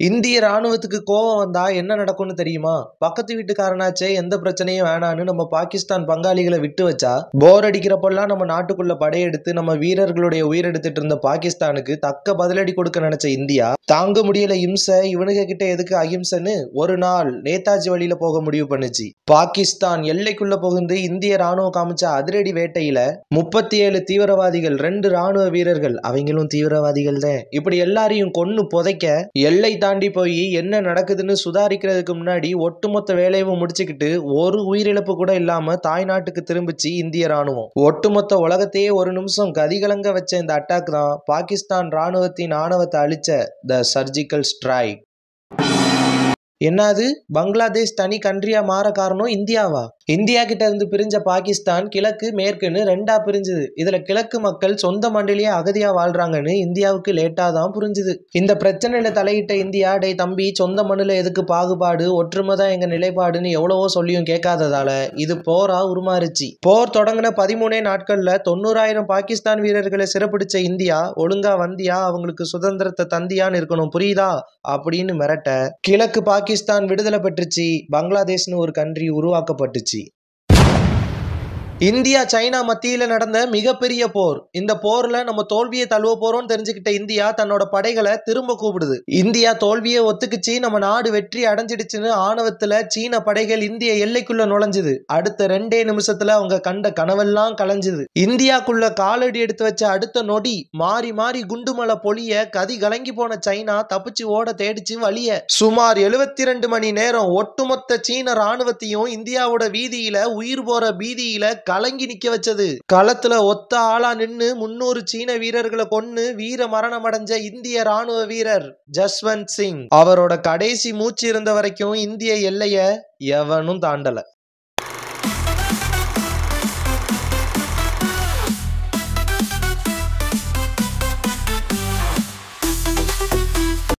இந்திய ராணுவத்துக்கு கோவம் வந்தா என்ன நடக்கும்னு தெரியுமா? பக்கத்து வீட்டுக்காரனாச்சே எந்த பிரச்சனையும் வேணான்னு நம்ம பாகிஸ்தான் பங்காளிகளை விட்டு வச்சா, போர் அடிக்கிறப்பெல்லாம் நம்ம நாட்டுக்குள்ள படையெடுத்து நம்ம வீரர்களுடைய உயிரெடுத்துட்டு இருந்த பாகிஸ்தானுக்கு தக்க பதிலடி கொடுக்க நினைச்ச இந்தியா, தாங்க முடியல இம்சை, இவனுங்க கிட்ட எதுக்கு அகிம்சைன்னு ஒரு நாள் நேதாஜி வழியில போக முடிவு பண்ணுச்சு. பாகிஸ்தான் எல்லைக்குள்ள புகுந்து இந்திய ராணுவம் காமிச்ச அதிரடி வேட்டையில 37 தீவிரவாதிகள், 2 ராணுவ வீரர்கள், அவங்களும் தீவிரவாதிகள் தான், இப்படி எல்லாரையும் கொன்னு புதைக்க எல்லை தாண்டி போய் என்ன நடக்குதுன்னு சுதாரிக்கிறதுக்கு முன்னாடி ஒட்டுமொத்த வேலையும் முடிச்சுக்கிட்டு ஒரு உயிரிழப்பு கூட இல்லாம தாய் நாட்டுக்கு திரும்பிச்சு இந்திய ராணுவம். ஒட்டுமொத்த உலகத்தையே ஒரு நிமிஷம் கதிகலங்க வச்ச இந்த அட்டாக் தான் பாகிஸ்தான் ராணுவத்தின் ஆணவத்தை அழிச்ச த சர்ஜிக்கல் ஸ்ட்ரைக். என்னது, பங்களாதேஷ் தனி கண்ட்ரியா மாற காரணம் இந்தியாவா? இந்தியா கிட்ட இருந்து பிரிஞ்ச பாகிஸ்தான் கிழக்கு மேற்குன்னு 2ஆ பிரிஞ்சுது. இதுல கிழக்கு மக்கள் சொந்த மண்ணிலேயே அகதியா வாழ்றாங்கன்னு இந்தியாவுக்கு லேட்டா தான் புரிஞ்சுது. இந்த பிரச்சனையில தலையிட்ட இந்தியா, டே தம்பி, சொந்த மண்ணுல எதுக்கு பாகுபாடு, ஒற்றுமை தான் எங்க நிலைப்பாடுன்னு எவ்வளவோ சொல்லியும் கேட்காததால இது போரா உருமாறுச்சு. போர் தொடங்கின 13 நாட்கள்ல 90,000 பாகிஸ்தான் வீரர்களை சிறப்பிடிச்ச இந்தியா, ஒழுங்கா வந்தியா, அவங்களுக்கு சுதந்திரத்தை தந்தியான்னு இருக்கணும், புரியுதா அப்படின்னு மிரட்ட கிழக்கு பாகிஸ்தான் விடுதலை பெற்றுச்சு. பங்களாதேஷ்னு ஒரு கண்ட்ரி உருவாக்கப்பட்டுச்சு. இந்தியா சைனா மத்தியில நடந்த மிகப்பெரிய போர். இந்த போர்ல நம்ம தோல்வியை தழுவ போறோம்னு தெரிஞ்சுக்கிட்ட இந்தியா தன்னோட படைகளை திரும்ப கூப்பிடுது. இந்தியா தோல்வியை ஒத்துக்குச்சு, நம்ம நாடு வெற்றி அடைஞ்சிடுச்சுன்னு ஆணவத்துல சீன படைகள் இந்திய எல்லைக்குள்ள நுழைஞ்சுது. அடுத்த 2 நிமிஷத்துல அவங்க கண்ட கனவெல்லாம் கலைஞ்சுது. இந்தியாக்குள்ள காலடி எடுத்து வச்ச அடுத்த நொடி மாறி மாறி குண்டுமலை பொழிய கதி கலங்கி போன சைனா தப்பிச்சு ஓட தேடிச்சு வழிய. சுமார் 72 மணி நேரம் ஒட்டுமொத்த சீன ராணுவத்தையும் இந்தியாவோட வீதியில உயிர் போற பீதியில கலங்கி நிக்க வச்சது. களத்துல ஒத்த ஆளா நின்னு 300 சீன வீரர்களை கொன்னு வீர மரணம் அடைஞ்ச இந்திய ராணுவ வீரர் ஜஸ்வந்த் சிங், அவரோட கடைசி மூச்சு இருந்த வரைக்கும் இந்திய எல்லைய எவனும் தாண்டல.